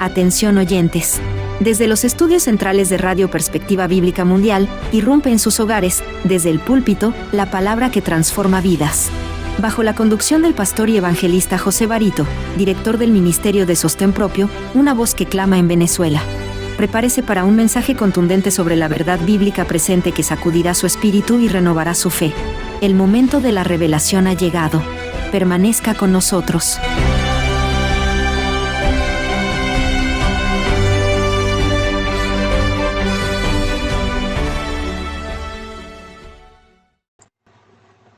Atención oyentes. Desde los estudios centrales de Radio Perspectiva Bíblica Mundial, irrumpe en sus hogares, desde el púlpito, la palabra que transforma vidas. Bajo la conducción del pastor y evangelista José Barito, director del Ministerio de Sostén Propio, una voz que clama en Venezuela. Prepárese para un mensaje contundente sobre la verdad bíblica presente que sacudirá su espíritu y renovará su fe. El momento de la revelación ha llegado. Permanezca con nosotros.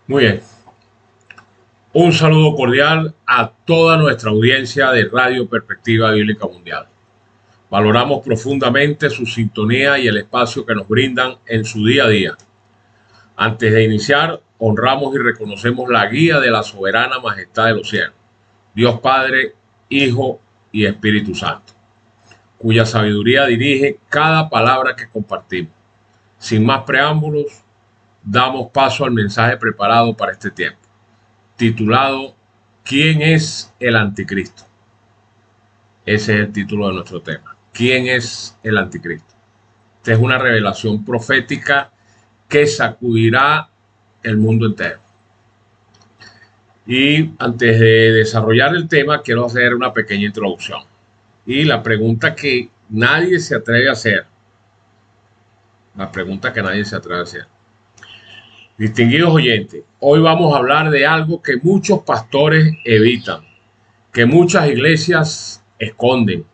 Muy bien. Un saludo cordial a toda nuestra audiencia de Radio Perspectiva Bíblica Mundial. Valoramos profundamente su sintonía y el espacio que nos brindan en su día a día. Antes de iniciar, honramos y reconocemos la guía de la soberana majestad de los cielos, Dios Padre, Hijo y Espíritu Santo, cuya sabiduría dirige cada palabra que compartimos. Sin más preámbulos, damos paso al mensaje preparado para este tiempo, titulado ¿Quién es el anticristo? Ese es el título de nuestro tema. ¿Quién es el anticristo? Esta es una revelación profética que sacudirá el mundo entero. Y antes de desarrollar el tema, quiero hacer una pequeña introducción. Y la pregunta que nadie se atreve a hacer. Distinguidos oyentes, hoy vamos a hablar de algo que muchos pastores evitan, que muchas iglesias esconden,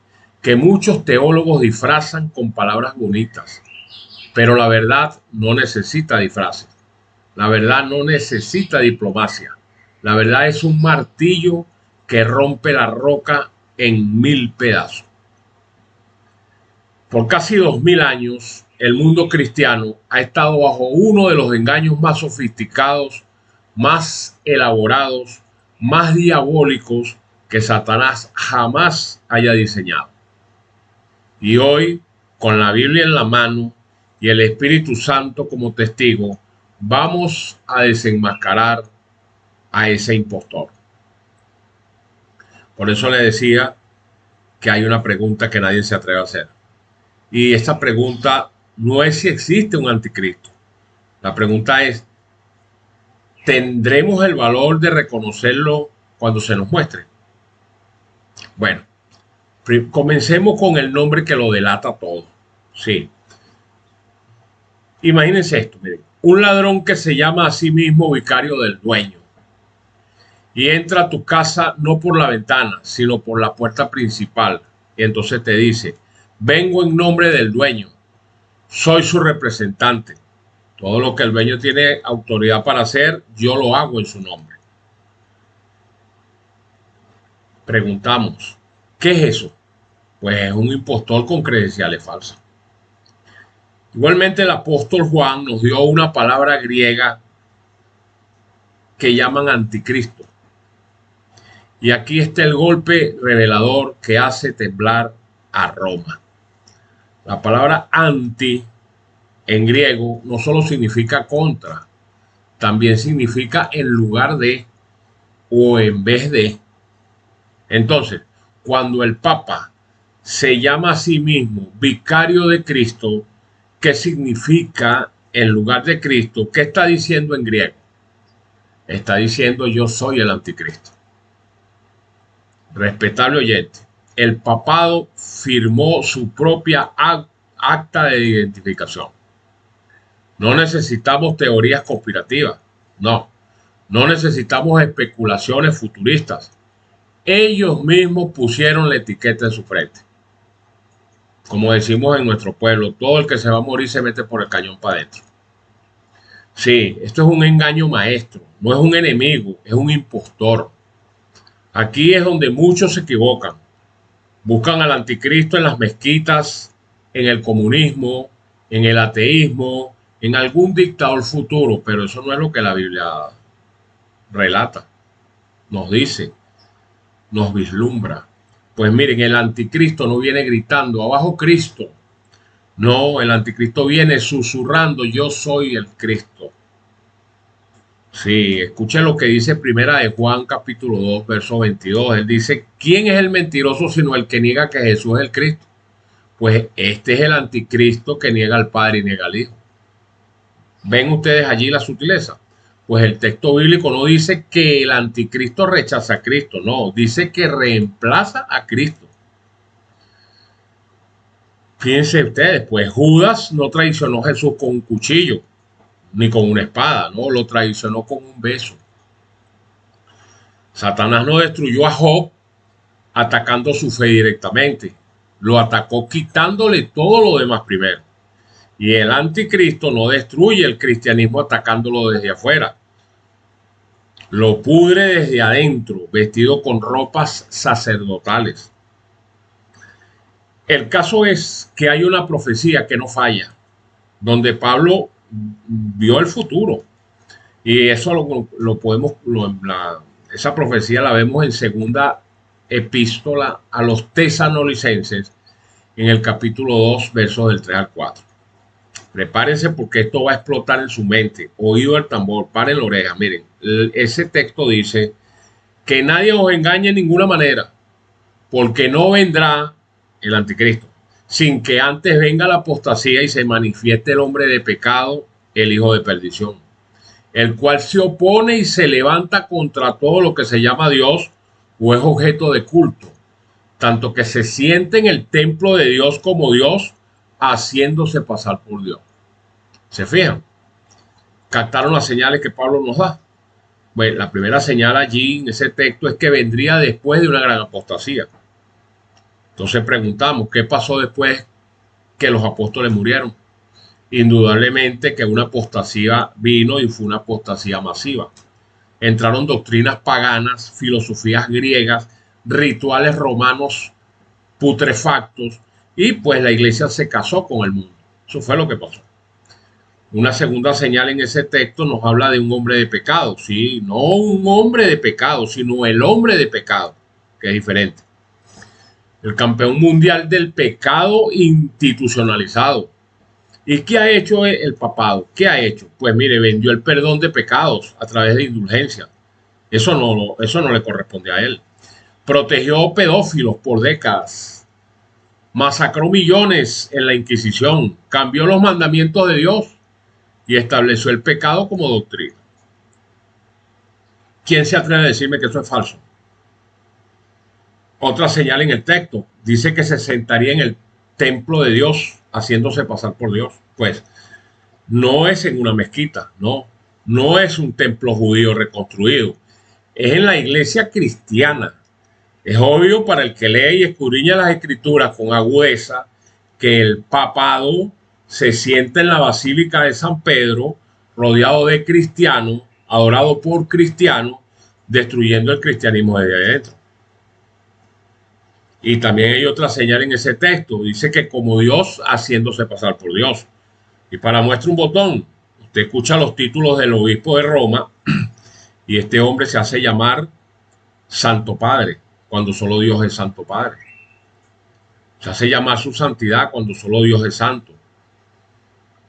que muchos teólogos disfrazan con palabras bonitas. Pero la verdad no necesita disfraces. La verdad no necesita diplomacia. La verdad es un martillo que rompe la roca en 1000 pedazos. Por casi 2000 años, el mundo cristiano ha estado bajo uno de los engaños más sofisticados, más elaborados, más diabólicos que Satanás jamás haya diseñado. Y hoy, con la Biblia en la mano y el Espíritu Santo como testigo, vamos a desenmascarar a ese impostor. Por eso le decía que hay una pregunta que nadie se atreve a hacer. Y esta pregunta no es si existe un anticristo. La pregunta es, ¿tendremos el valor de reconocerlo cuando se nos muestre? Bueno, comencemos con el nombre que lo delata todo. Sí. Imagínense esto, miren. Un ladrón que se llama a sí mismo vicario del dueño y entra a tu casa no por la ventana, sino por la puerta principal. Y entonces te dice, vengo en nombre del dueño, soy su representante. Todo lo que el dueño tiene autoridad para hacer, yo lo hago en su nombre. Preguntamos, ¿qué es eso? Pues es un impostor con credenciales falsas. Igualmente el apóstol Juan nos dio una palabra griega que llaman anticristo. Y aquí está el golpe revelador que hace temblar a Roma. La palabra anti en griego no solo significa contra, también significa en lugar de o en vez de. Entonces, cuando el Papa se llama a sí mismo vicario de Cristo, ¿qué significa en lugar de Cristo? ¿Qué está diciendo en griego? Está diciendo yo soy el anticristo. Respetable oyente, el papado firmó su propia acta de identificación. No necesitamos teorías conspirativas, no necesitamos especulaciones futuristas. Ellos mismos pusieron la etiqueta en su frente. Como decimos en nuestro pueblo, todo el que se va a morir se mete por el cañón para adentro. Sí, esto es un engaño maestro, no es un enemigo, es un impostor. Aquí es donde muchos se equivocan. Buscan al anticristo en las mezquitas, en el comunismo, en el ateísmo, en algún dictador futuro, pero eso no es lo que la Biblia relata, nos dice, nos vislumbra. Pues miren, el anticristo no viene gritando, abajo Cristo. No, el anticristo viene susurrando, yo soy el Cristo. Sí, escuche lo que dice Primera de Juan, capítulo 2, verso 22. Él dice, ¿quién es el mentiroso sino el que niega que Jesús es el Cristo? Pues este es el anticristo que niega al Padre y niega al Hijo. ¿Ven ustedes allí la sutileza? Pues el texto bíblico no dice que el anticristo rechaza a Cristo, no, dice que reemplaza a Cristo. Fíjense ustedes, pues Judas no traicionó a Jesús con un cuchillo, ni con una espada, no, lo traicionó con un beso. Satanás no destruyó a Job atacando su fe directamente, lo atacó quitándole todo lo demás primero. Y el anticristo no destruye el cristianismo atacándolo desde afuera. Lo pudre desde adentro, vestido con ropas sacerdotales. El caso es que hay una profecía que no falla, donde Pablo vio el futuro. Y eso lo podemos, esa profecía la vemos en segunda epístola a los tesalonicenses, en el capítulo 2, versos del 3 al 4. Prepárense porque esto va a explotar en su mente. Oído el tambor, paren la oreja. Miren, ese texto dice que nadie os engañe en ninguna manera, porque no vendrá el anticristo sin que antes venga la apostasía y se manifieste el hombre de pecado, el hijo de perdición, el cual se opone y se levanta contra todo lo que se llama Dios o es objeto de culto, tanto que se siente en el templo de Dios como Dios, haciéndose pasar por Dios. ¿Se fijan? ¿Captaron las señales que Pablo nos da? Bueno, la primera señal allí en ese texto es que vendría después de una gran apostasía. Entonces preguntamos, ¿qué pasó después que los apóstoles murieron? Indudablemente que una apostasía vino y fue una apostasía masiva. Entraron doctrinas paganas, filosofías griegas, rituales romanos putrefactos, y pues la iglesia se casó con el mundo. Eso fue lo que pasó. Una segunda señal en ese texto nos habla de un hombre de pecado, sí, no un hombre de pecado, sino el hombre de pecado, que es diferente. El campeón mundial del pecado institucionalizado. ¿Y qué ha hecho el papado? ¿Qué ha hecho? Pues mire, vendió el perdón de pecados a través de indulgencia. Eso no le corresponde a él. Protegió pedófilos por décadas. Masacró millones en la Inquisición. Cambió los mandamientos de Dios y estableció el pecado como doctrina. ¿Quién se atreve a decirme que eso es falso? Otra señal en el texto. Dice que se sentaría en el templo de Dios haciéndose pasar por Dios. Pues no es en una mezquita, no es un templo judío reconstruido. Es en la iglesia cristiana. Es obvio para el que lee y escudriña las escrituras con agudeza que el papado se sienta en la Basílica de San Pedro, rodeado de cristianos, adorado por cristianos, destruyendo el cristianismo desde adentro. Y también hay otra señal en ese texto. Dice que como Dios haciéndose pasar por Dios. Y para muestra un botón, usted escucha los títulos del obispo de Roma y este hombre se hace llamar Santo Padre, cuando solo Dios es Santo Padre. Se hace llamar su santidad cuando solo Dios es santo.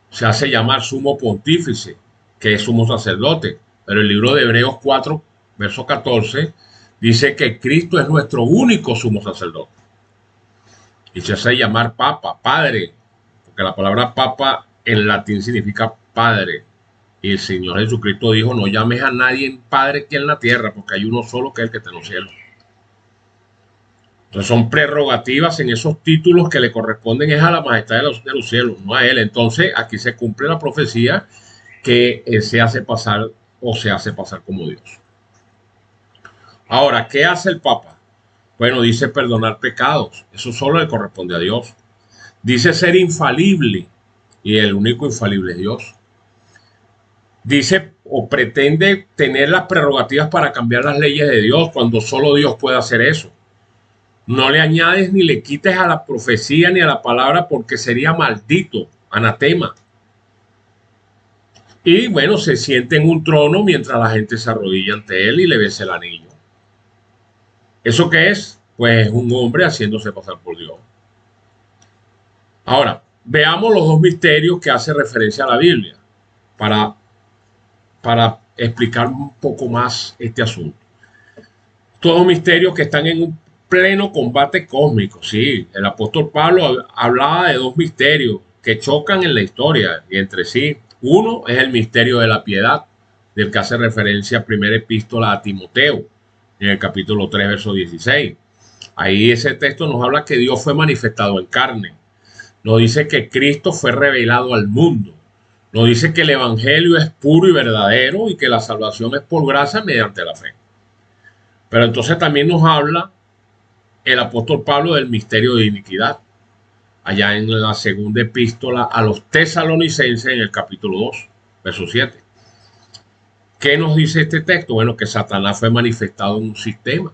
Se hace llamar sumo pontífice, que es sumo sacerdote. Pero el libro de Hebreos 4, verso 14, dice que Cristo es nuestro único sumo sacerdote. Y se hace llamar papa, padre, porque la palabra papa en latín significa padre. Y el Señor Jesucristo dijo, no llames a nadie padre que en la tierra, porque hay uno solo que es el que está en los cielos. Entonces son prerrogativas en esos títulos que le corresponden es a la majestad de los cielos, no a él. Entonces aquí se cumple la profecía que él se hace pasar o se hace pasar como Dios. Ahora, ¿qué hace el Papa? Bueno, dice perdonar pecados. Eso solo le corresponde a Dios. Dice ser infalible y el único infalible es Dios. Dice o pretende tener las prerrogativas para cambiar las leyes de Dios cuando solo Dios puede hacer eso. No le añades ni le quites a la profecía ni a la palabra porque sería maldito, anatema. Y bueno, se siente en un trono mientras la gente se arrodilla ante él y le besa el anillo. ¿Eso qué es? Pues es un hombre haciéndose pasar por Dios. Ahora, veamos los dos misterios que hace referencia a la Biblia para explicar un poco más este asunto. Todos misterios que están en un pleno combate cósmico. Sí, el apóstol Pablo hablaba de dos misterios que chocan en la historia y entre sí. Uno es el misterio de la piedad, del que hace referencia a primera epístola a Timoteo, en el capítulo 3, verso 16. Ahí ese texto nos habla que Dios fue manifestado en carne. Nos dice que Cristo fue revelado al mundo. Nos dice que el evangelio es puro y verdadero y que la salvación es por gracia mediante la fe. Pero entonces también nos habla el apóstol Pablo del misterio de iniquidad, allá en la segunda epístola a los tesalonicenses en el capítulo 2, verso 7. ¿Qué nos dice este texto? Bueno, que Satanás fue manifestado en un sistema,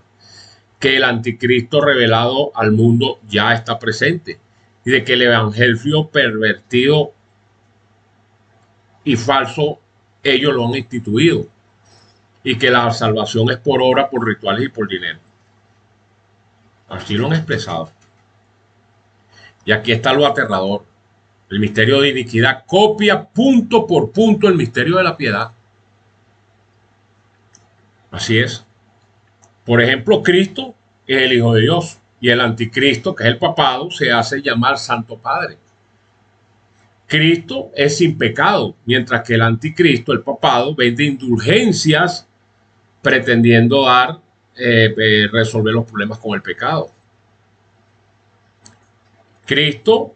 que el anticristo revelado al mundo ya está presente y de que el evangelio pervertido y falso ellos lo han instituido y que la salvación es por obra, por rituales y por dinero. Así lo han expresado. Y aquí está lo aterrador. El misterio de iniquidad copia punto por punto el misterio de la piedad. Así es. Por ejemplo, Cristo es el Hijo de Dios y el anticristo, que es el papado, se hace llamar Santo Padre. Cristo es sin pecado, mientras que el anticristo, el papado, vende indulgencias pretendiendo resolver los problemas con el pecado. Cristo,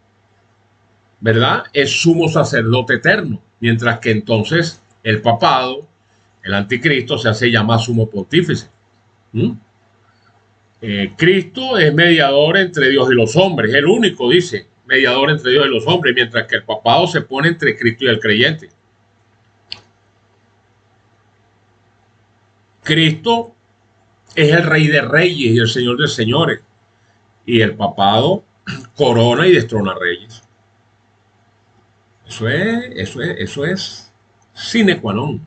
¿verdad?, es sumo sacerdote eterno, mientras que entonces el papado, el anticristo, se hace llamar sumo pontífice. Cristo es mediador entre Dios y los hombres, el único, dice, mediador entre Dios y los hombres, mientras que el papado se pone entre Cristo y el creyente. Cristo es el Rey de Reyes y el Señor de Señores, y el papado corona y destrona reyes. Eso es sine qua non.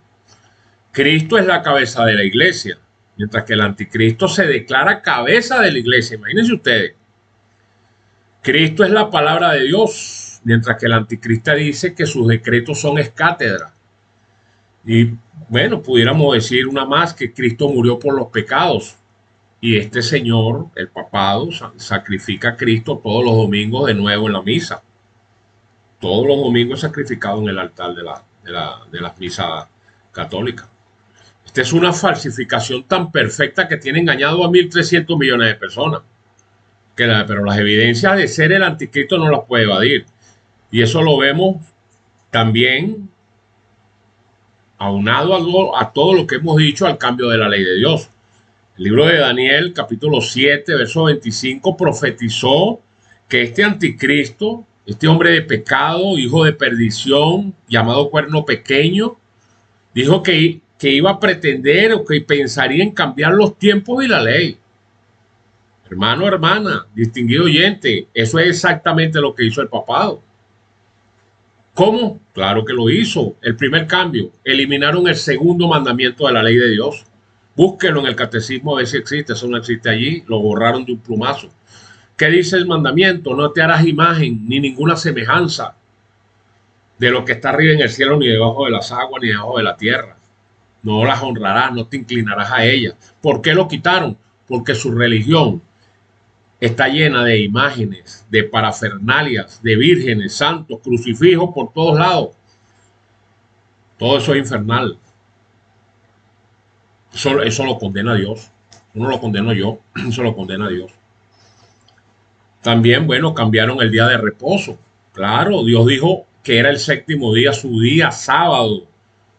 Cristo es la cabeza de la iglesia, mientras que el anticristo se declara cabeza de la iglesia. Imagínense ustedes. Cristo es la palabra de Dios, mientras que el anticristo dice que sus decretos son escátedra. Y bueno, pudiéramos decir una más, que Cristo murió por los pecados. Y este señor, el papado, sacrifica a Cristo todos los domingos de nuevo en la misa. Todos los domingos sacrificado en el altar de las misas católicas. Esta es una falsificación tan perfecta que tiene engañado a 1.300 millones de personas. Pero las evidencias de ser el anticristo no las puede evadir. Y eso lo vemos también aunado a todo lo que hemos dicho al cambio de la ley de Dios. El libro de Daniel, capítulo 7, verso 25, profetizó que este anticristo, este hombre de pecado, hijo de perdición, llamado cuerno pequeño, dijo que iba a pretender o que pensaría en cambiar los tiempos y la ley. Hermano, hermana, distinguido oyente, eso es exactamente lo que hizo el papado. ¿Cómo? Claro que lo hizo. El primer cambio, eliminaron el segundo mandamiento de la ley de Dios. Búsquenlo en el catecismo a ver si existe. Eso no existe allí. Lo borraron de un plumazo. ¿Qué dice el mandamiento? No te harás imagen ni ninguna semejanza de lo que está arriba en el cielo, ni debajo de las aguas, ni debajo de la tierra. No las honrarás, no te inclinarás a ellas. ¿Por qué lo quitaron? Porque su religión está llena de imágenes, de parafernalias, de vírgenes, santos, crucifijos por todos lados. Todo eso es infernal. Eso lo condena a Dios. Eso no lo condeno yo, eso lo condena a Dios. También, bueno, cambiaron el día de reposo. Claro, Dios dijo que era el séptimo día, su día sábado,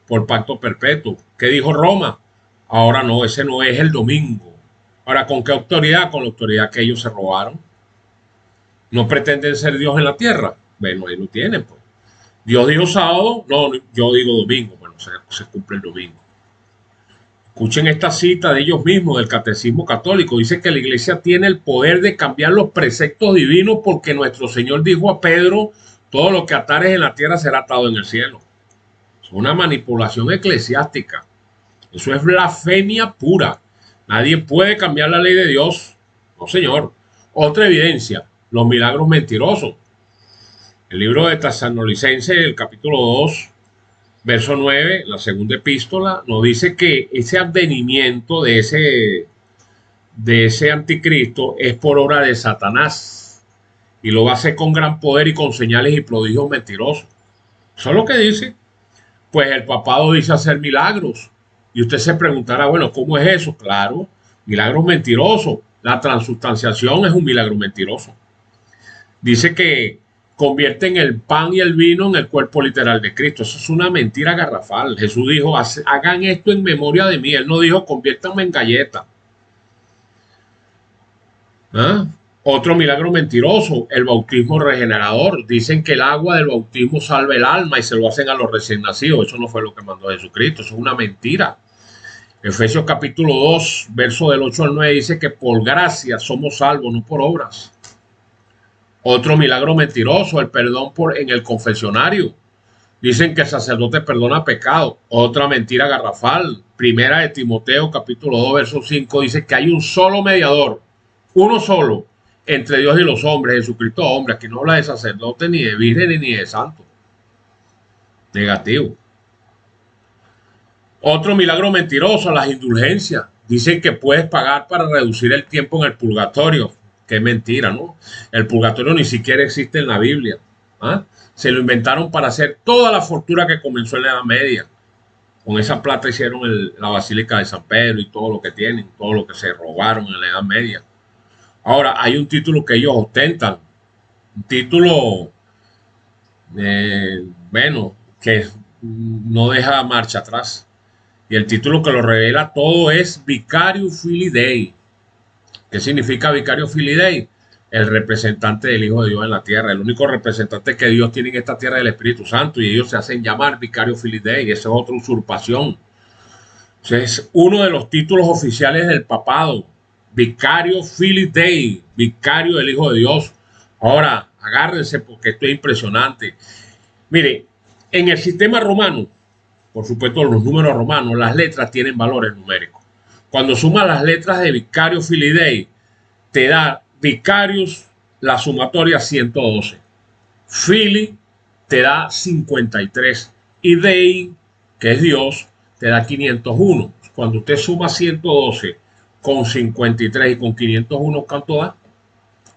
por pacto perpetuo. ¿Qué dijo Roma? Ahora no, ese no es el domingo. Ahora, ¿con qué autoridad? Con la autoridad que ellos se robaron. ¿No pretenden ser Dios en la tierra? Bueno, ahí lo tienen, pues. Dios dijo sábado, no, yo digo domingo. Bueno, se cumple el domingo. Escuchen esta cita de ellos mismos, del Catecismo Católico. Dice que la iglesia tiene el poder de cambiar los preceptos divinos porque nuestro Señor dijo a Pedro, todo lo que atares en la tierra será atado en el cielo. Es una manipulación eclesiástica. Eso es blasfemia pura. Nadie puede cambiar la ley de Dios. No, señor. Otra evidencia, los milagros mentirosos. El libro de Tesalonicenses, el capítulo 2, verso 9, la segunda epístola, nos dice que ese advenimiento de ese anticristo es por obra de Satanás y lo va a hacer con gran poder y con señales y prodigios mentirosos. Eso es lo que dice. Pues el papado dice hacer milagros. Y usted se preguntará, bueno, ¿cómo es eso? Claro, milagros mentirosos. La transustanciación es un milagro mentiroso. Dice que convierten el pan y el vino en el cuerpo literal de Cristo. Eso es una mentira garrafal. Jesús dijo, hagan esto en memoria de mí. Él no dijo, conviértanme en galleta. ¿Ah? Otro milagro mentiroso, el bautismo regenerador. Dicen que el agua del bautismo salva el alma y se lo hacen a los recién nacidos. Eso no fue lo que mandó Jesucristo, eso es una mentira. Efesios capítulo 2, verso del 8 al 9 dice que por gracia somos salvos, no por obras. Otro milagro mentiroso, el perdón en el confesionario. Dicen que el sacerdote perdona pecado. Otra mentira garrafal. Primera de Timoteo capítulo 2, verso 5 dice que hay un solo mediador, uno solo, entre Dios y los hombres, Jesucristo hombre. Aquí no habla de sacerdote, ni de virgen, ni de santo. Negativo. Otro milagro mentiroso, las indulgencias. Dicen que puedes pagar para reducir el tiempo en el purgatorio. Qué mentira, ¿no? El purgatorio ni siquiera existe en la Biblia. ¿Ah? Se lo inventaron para hacer toda la fortuna que comenzó en la Edad Media. Con esa plata hicieron la Basílica de San Pedro y todo lo que tienen, todo lo que se robaron en la Edad Media. Ahora, hay un título que ellos ostentan, un título, bueno, que no deja marcha atrás. Y el título que lo revela todo es Vicario Filii Dei. ¿Qué significa Vicario Filii Dei? El representante del Hijo de Dios en la tierra. El único representante que Dios tiene en esta tierra es el Espíritu Santo, y ellos se hacen llamar Vicario Filii Dei. Esa es otra usurpación. O sea, es uno de los títulos oficiales del papado. Vicario Filii Dei, vicario del Hijo de Dios. Ahora, agárrense porque esto es impresionante. Mire, en el sistema romano, por supuesto los números romanos, las letras tienen valores numéricos. Cuando sumas las letras de Vicario Filii Dei, te da Vicarius, la sumatoria 112. Filii te da 53. Y Dei, que es Dios, te da 501. Cuando usted suma 112 con 53 y con 501, ¿cuánto da?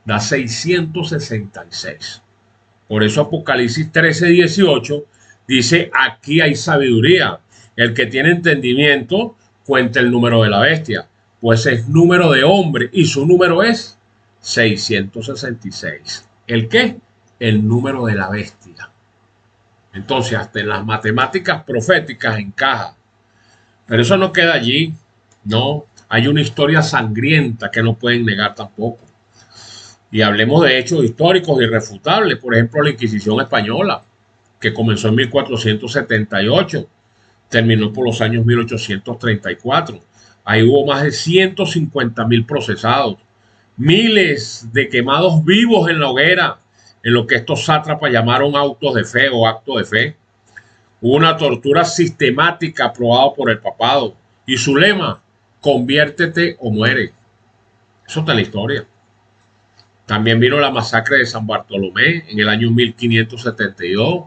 Da 666. Por eso Apocalipsis 13:18 dice, aquí hay sabiduría. El que tiene entendimiento, cuenta el número de la bestia, pues es número de hombre y su número es 666. ¿El qué? El número de la bestia. Entonces, hasta en las matemáticas proféticas encaja. Pero eso no queda allí, no. Hay una historia sangrienta que no pueden negar tampoco. Y hablemos de hechos históricos irrefutables. Por ejemplo, la Inquisición española, que comenzó en 1478, terminó por los años 1834. Ahí hubo más de 150.000 procesados, miles de quemados vivos en la hoguera, en lo que estos sátrapas llamaron autos de fe o actos de fe. Hubo una tortura sistemática aprobada por el papado y su lema, conviértete o muere. Eso está en la historia. También vino la masacre de San Bartolomé en el año 1572.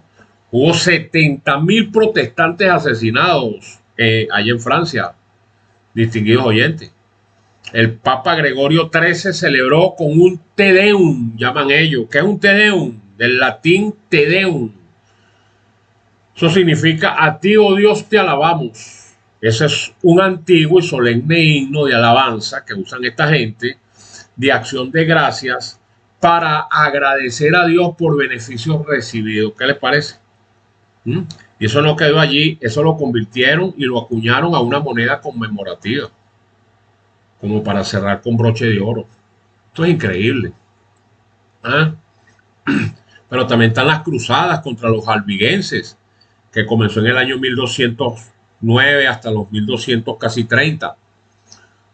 Hubo 70.000 protestantes asesinados allá en Francia, distinguidos oyentes. El Papa Gregorio XIII celebró con un Te Deum, llaman ellos. ¿Qué es un Te Deum? Del latín Te Deum. Eso significa a ti, oh Dios, te alabamos. Ese es un antiguo y solemne himno de alabanza que usan esta gente, de acción de gracias, para agradecer a Dios por beneficios recibidos. ¿Qué les parece? Y eso no quedó allí, eso lo convirtieron y lo acuñaron a una moneda conmemorativa, como para cerrar con broche de oro. Esto es increíble. ¿Ah? Pero también están las cruzadas contra los albigenses, que comenzó en el año 1209 hasta los 1200, casi 30.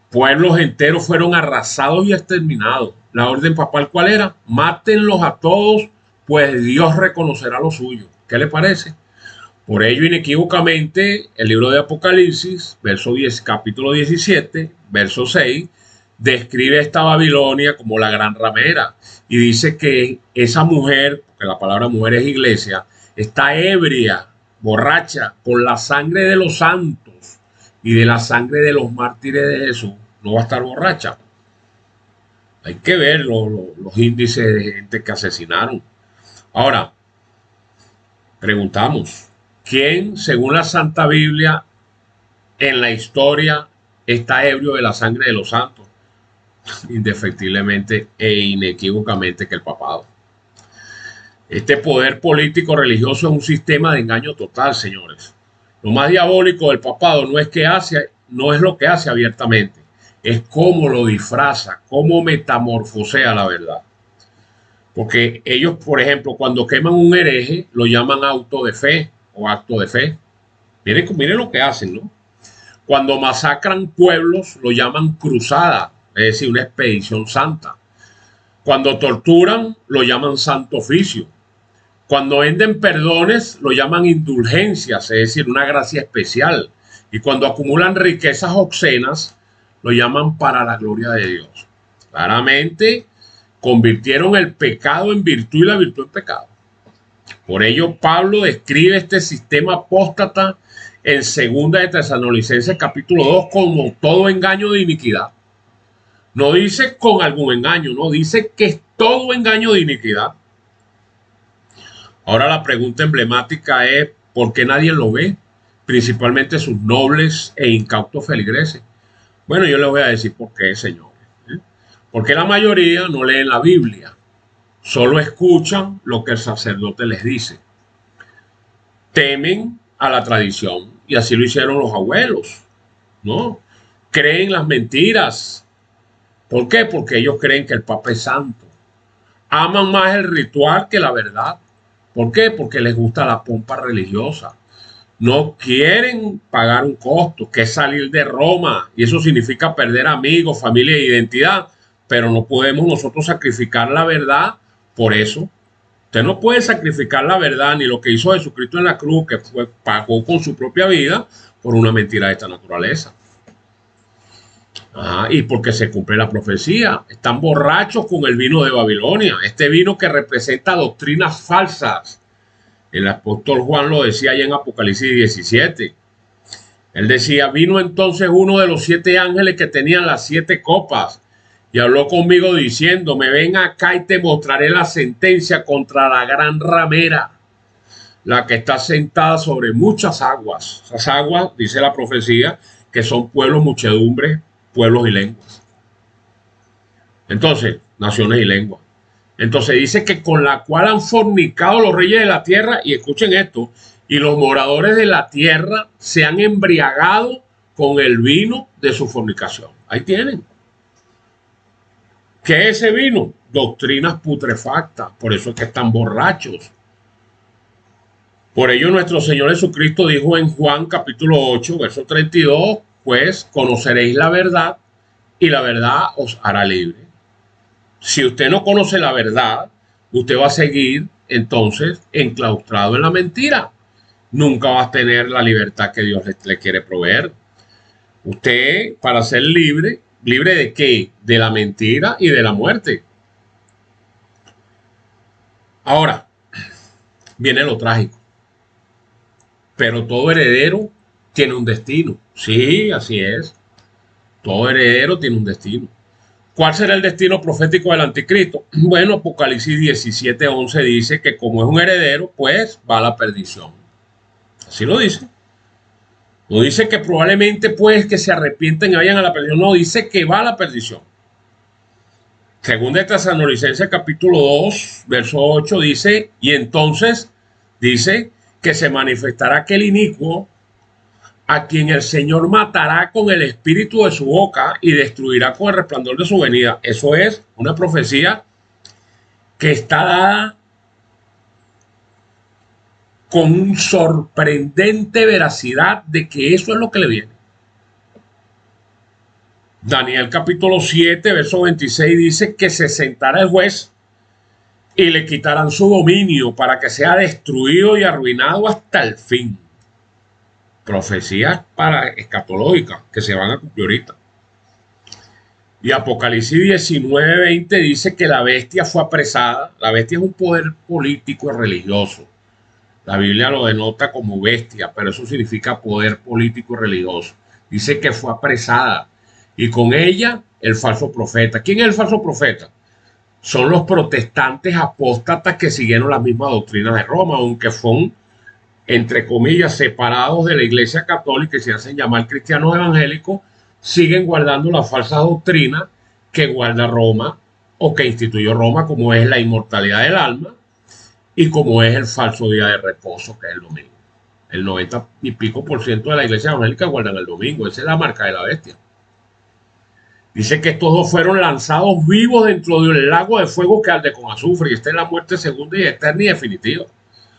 Pueblos enteros fueron arrasados y exterminados. La orden papal, ¿cuál era? Mátenlos a todos, pues Dios reconocerá lo suyo. ¿Qué le parece? Por ello, inequívocamente, el libro de Apocalipsis, verso 10, capítulo 17, verso 6, describe esta Babilonia como la gran ramera y dice que esa mujer, porque la palabra mujer es iglesia, está ebria borracha con la sangre de los santos y de la sangre de los mártires de Jesús, no va a estar borracha. Hay que ver los índices de gente que asesinaron. Ahora, preguntamos, ¿quién, según la Santa Biblia, en la historia está ebrio de la sangre de los santos? Indefectiblemente e inequívocamente que el papado. Este poder político religioso es un sistema de engaño total, señores. Lo más diabólico del papado no es lo que hace abiertamente, es cómo lo disfraza, cómo metamorfosea la verdad. Porque ellos, por ejemplo, cuando queman un hereje, lo llaman auto de fe o acto de fe. Miren lo que hacen, ¿no? Cuando masacran pueblos, lo llaman cruzada, es decir, una expedición santa. Cuando torturan, lo llaman santo oficio. Cuando venden perdones, lo llaman indulgencias, es decir, una gracia especial. Y cuando acumulan riquezas obscenas, lo llaman para la gloria de Dios. Claramente, convirtieron el pecado en virtud y la virtud en pecado. Por ello, Pablo describe este sistema apóstata en 2 de Tesalonicenses capítulo 2 como todo engaño de iniquidad. No dice con algún engaño, no, dice que es todo engaño de iniquidad. Ahora la pregunta emblemática es, ¿por qué nadie lo ve? Principalmente sus nobles e incautos feligreses. Bueno, yo les voy a decir por qué, señores. Porque la mayoría no leen la Biblia, solo escuchan lo que el sacerdote les dice. Temen a la tradición, y así lo hicieron los abuelos, ¿no? Creen las mentiras. ¿Por qué? Porque ellos creen que el Papa es santo. Aman más el ritual que la verdad. ¿Por qué? Porque les gusta la pompa religiosa. No quieren pagar un costo, que es salir de Roma, y eso significa perder amigos, familia e identidad, pero no podemos nosotros sacrificar la verdad por eso. Usted no puede sacrificar la verdad ni lo que hizo Jesucristo en la cruz, que pagó con su propia vida por una mentira de esta naturaleza. Y porque se cumple la profecía. Están borrachos con el vino de Babilonia, este vino que representa doctrinas falsas. El apóstol Juan lo decía allá en Apocalipsis 17. Él decía, vino entonces uno de los 7 ángeles que tenían las 7 copas y habló conmigo diciéndome, ven acá y te mostraré la sentencia contra la gran ramera, la que está sentada sobre muchas aguas. Esas aguas, dice la profecía, que son pueblos, muchedumbres, pueblos y lenguas. Entonces, naciones y lenguas. Entonces dice que con la cual han fornicado los reyes de la tierra, y escuchen esto, y los moradores de la tierra se han embriagado con el vino de su fornicación. Ahí tienen. ¿Qué es ese vino? Doctrinas putrefactas, por eso es que están borrachos. Por ello nuestro Señor Jesucristo dijo en Juan capítulo 8, verso 32, pues conoceréis la verdad y la verdad os hará libre. Si usted no conoce la verdad, usted va a seguir entonces enclaustrado en la mentira. Nunca va a tener la libertad que Dios le quiere proveer. Usted, para ser libre, ¿libre de qué? De la mentira y de la muerte. Ahora, viene lo trágico. Pero todo heredero tiene un destino. Sí, así es. Todo heredero tiene un destino. ¿Cuál será el destino profético del anticristo? Bueno, Apocalipsis 17:11 dice que como es un heredero, pues va a la perdición. Así lo dice. No dice que probablemente pues que se arrepienten y vayan a la perdición. No, dice que va a la perdición. Según de Tesalonicenses capítulo 2, verso 8 dice, y entonces dice que se manifestará aquel inicuo a quien el Señor matará con el espíritu de su boca y destruirá con el resplandor de su venida. Eso es una profecía que está dada con una sorprendente veracidad de que eso es lo que le viene. Daniel capítulo 7, verso 26 dice que se sentará el juez y le quitarán su dominio para que sea destruido y arruinado hasta el fin. Profecías para escatológicas que se van a cumplir ahorita. Y Apocalipsis 19:20 dice que la bestia fue apresada. La bestia es un poder político y religioso. La Biblia lo denota como bestia, pero eso significa poder político y religioso. Dice que fue apresada y con ella el falso profeta. ¿Quién es el falso profeta? Son los protestantes apóstatas que siguieron las mismas doctrinas de Roma, aunque son, entre comillas, separados de la Iglesia Católica y se hacen llamar cristianos evangélicos, siguen guardando la falsa doctrina que guarda Roma o que instituyó Roma, como es la inmortalidad del alma y como es el falso día de reposo, que es el domingo. El 90 y pico por ciento de la Iglesia evangélica guardan el domingo. Esa es la marca de la bestia. Dice que estos dos fueron lanzados vivos dentro del lago de fuego que arde con azufre, y esta es la muerte segunda y eterna y definitiva.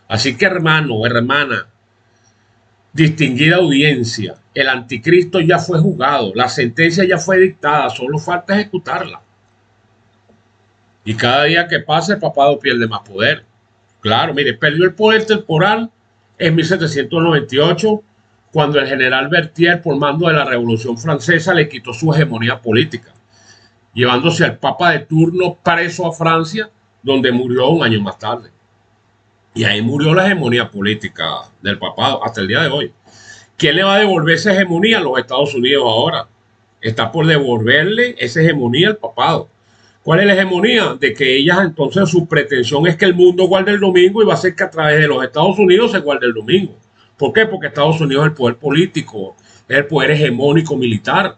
Así que, hermano, hermana, distinguida audiencia, el anticristo ya fue juzgado, la sentencia ya fue dictada, solo falta ejecutarla. Y cada día que pasa el papado pierde más poder. Claro, mire, perdió el poder temporal en 1798, cuando el general Berthier, por mando de la Revolución Francesa, le quitó su hegemonía política, llevándose al papa de turno preso a Francia, donde murió un año más tarde. Y ahí murió la hegemonía política del papado hasta el día de hoy. ¿Quién le va a devolver esa hegemonía? Los Estados Unidos ahora. Está por devolverle esa hegemonía al papado. ¿Cuál es la hegemonía? De que ellas entonces su pretensión es que el mundo guarde el domingo, y va a ser que a través de los Estados Unidos se guarde el domingo. ¿Por qué? Porque Estados Unidos es el poder político, es el poder hegemónico militar.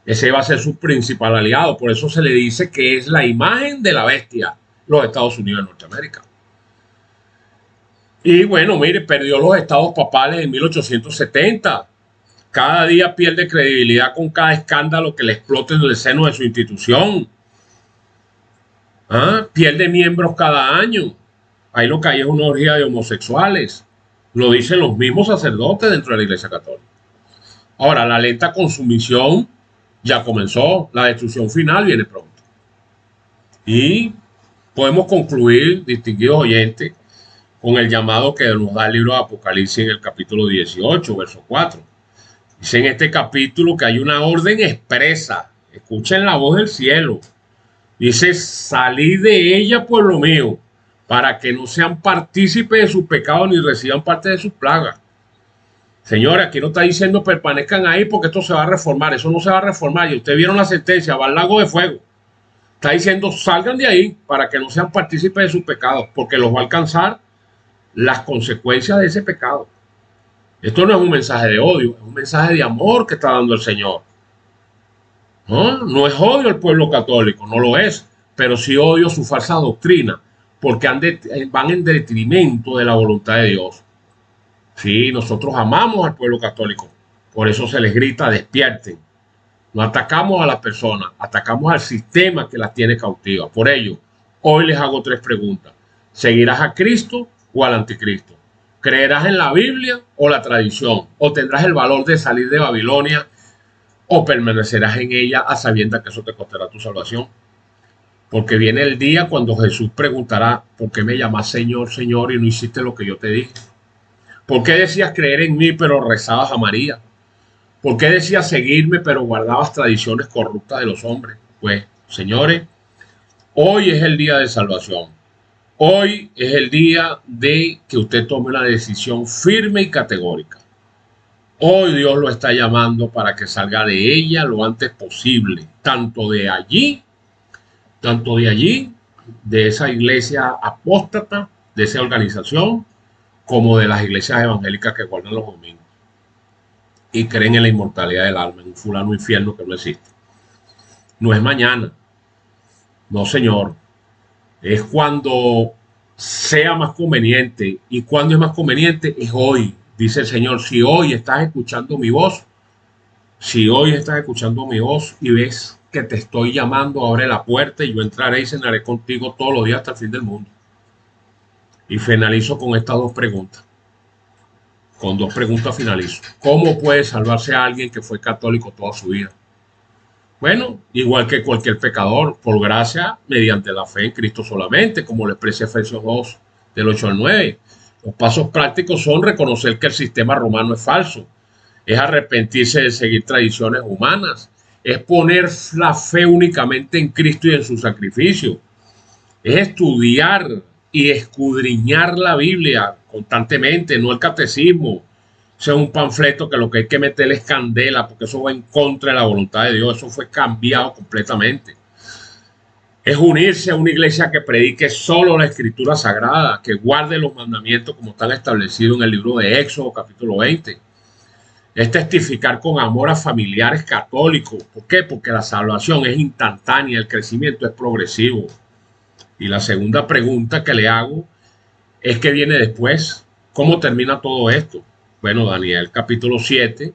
Ese va a ser su principal aliado. Por eso se le dice que es la imagen de la bestia, los Estados Unidos de Norteamérica. Y bueno, mire, perdió los estados papales en 1870. Cada día pierde credibilidad con cada escándalo que le explote en el seno de su institución. Pierde miembros cada año. Ahí lo que hay es una orgía de homosexuales. Lo dicen los mismos sacerdotes dentro de la Iglesia Católica. Ahora, la lenta consumición ya comenzó. La destrucción final viene pronto. Y podemos concluir, distinguidos oyentes, con el llamado que nos da el libro de Apocalipsis en el capítulo 18, verso 4. Dice en este capítulo que hay una orden expresa. Escuchen la voz del cielo. Dice: salid de ella, pueblo mío, para que no sean partícipes de sus pecados ni reciban parte de sus plagas. Señora, aquí no está diciendo permanezcan ahí porque esto se va a reformar. Eso no se va a reformar. Y ustedes vieron la sentencia, va al lago de fuego. Está diciendo salgan de ahí para que no sean partícipes de sus pecados, porque los va a alcanzar las consecuencias de ese pecado. Esto no es un mensaje de odio, es un mensaje de amor que está dando el Señor. No es odio al pueblo católico, no lo es, pero sí odio su falsa doctrina, porque van en detrimento de la voluntad de Dios. Sí, nosotros amamos al pueblo católico, por eso se les grita: despierten. No atacamos a las personas, atacamos al sistema que las tiene cautivas. Por ello, hoy les hago 3 preguntas. ¿Seguirás a Cristo o al anticristo? ¿Creerás en la Biblia o la tradición? ¿O tendrás el valor de salir de Babilonia? ¿O permanecerás en ella a sabiendas que eso te costará tu salvación? Porque viene el día cuando Jesús preguntará: ¿por qué me llamas Señor, Señor, y no hiciste lo que yo te dije? ¿Por qué decías creer en mí pero rezabas a María? ¿Por qué decías seguirme pero guardabas tradiciones corruptas de los hombres? Pues, señores, hoy es el día de salvación. Hoy es el día de que usted tome una decisión firme y categórica. Hoy Dios lo está llamando para que salga de ella lo antes posible, tanto de allí, de esa iglesia apóstata, de esa organización, como de las iglesias evangélicas que guardan los domingos y creen en la inmortalidad del alma, en un fulano infierno que no existe. No es mañana, no, señor. Es cuando sea más conveniente. ¿Y cuando es más conveniente? Es hoy. Dice el Señor: si hoy estás escuchando mi voz, y ves que te estoy llamando, abre la puerta y yo entraré y cenaré contigo todos los días hasta el fin del mundo. Y finalizo con estas 2 preguntas. Con 2 preguntas finalizo. ¿Cómo puede salvarse a alguien que fue católico toda su vida? Bueno, igual que cualquier pecador, por gracia, mediante la fe en Cristo solamente, como lo expresa Efesios 2, del 8 al 9. Los pasos prácticos son reconocer que el sistema romano es falso, es arrepentirse de seguir tradiciones humanas, es poner la fe únicamente en Cristo y en su sacrificio, es estudiar y escudriñar la Biblia constantemente, no el catecismo. Ese es un panfleto que lo que hay que meterle es candela, porque eso va en contra de la voluntad de Dios. Eso fue cambiado completamente. Es unirse a una iglesia que predique solo la escritura sagrada, que guarde los mandamientos como están establecidos en el libro de Éxodo, capítulo 20. Es testificar con amor a familiares católicos. ¿Por qué? Porque la salvación es instantánea, el crecimiento es progresivo. Y la segunda pregunta que le hago es ¿qué viene después? ¿Cómo termina todo esto? Bueno, Daniel capítulo 7,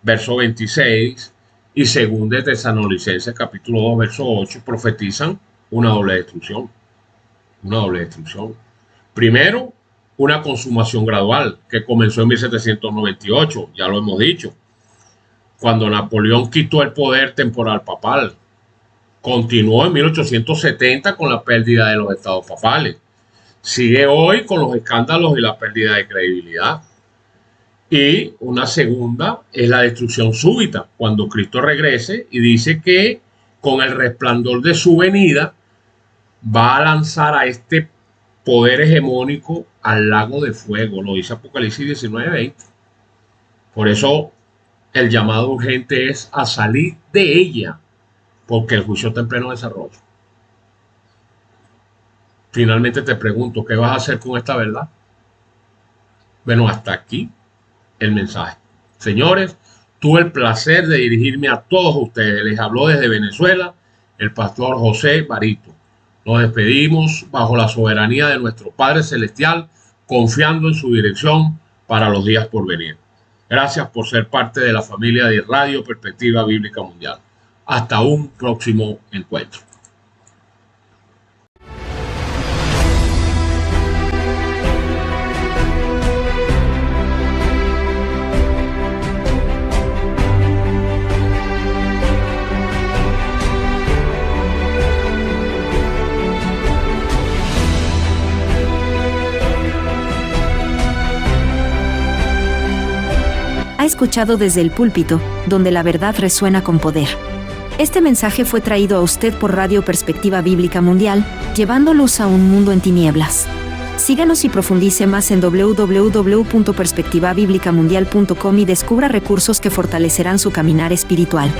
verso 26 y 2 de Tesalonicenses capítulo 2, verso 8 profetizan una doble destrucción. Una doble destrucción. Primero, una consumación gradual que comenzó en 1798, ya lo hemos dicho, cuando Napoleón quitó el poder temporal papal. Continuó en 1870 con la pérdida de los estados papales. Sigue hoy con los escándalos y la pérdida de credibilidad. Y una segunda es la destrucción súbita, cuando Cristo regrese y dice que con el resplandor de su venida va a lanzar a este poder hegemónico al lago de fuego, lo dice Apocalipsis 19:20. Por eso el llamado urgente es a salir de ella, porque el juicio está en pleno desarrollo. Finalmente te pregunto, ¿qué vas a hacer con esta verdad? Bueno, hasta aquí el mensaje. Señores, tuve el placer de dirigirme a todos ustedes. Les habló desde Venezuela el pastor José Barito. Nos despedimos bajo la soberanía de nuestro Padre Celestial, confiando en su dirección para los días por venir. Gracias por ser parte de la familia de Radio Perspectiva Bíblica Mundial. Hasta un próximo encuentro. Ha escuchado Desde el Púlpito, donde la verdad resuena con poder. Este mensaje fue traído a usted por Radio Perspectiva Bíblica Mundial, llevando luz a un mundo en tinieblas. Síganos y profundice más en www.perspectivabiblicamundial.com y descubra recursos que fortalecerán su caminar espiritual.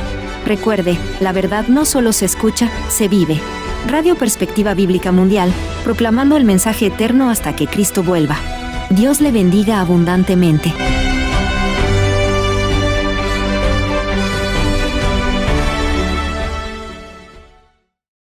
Recuerde, la verdad no solo se escucha, se vive. Radio Perspectiva Bíblica Mundial, proclamando el mensaje eterno hasta que Cristo vuelva. Dios le bendiga abundantemente.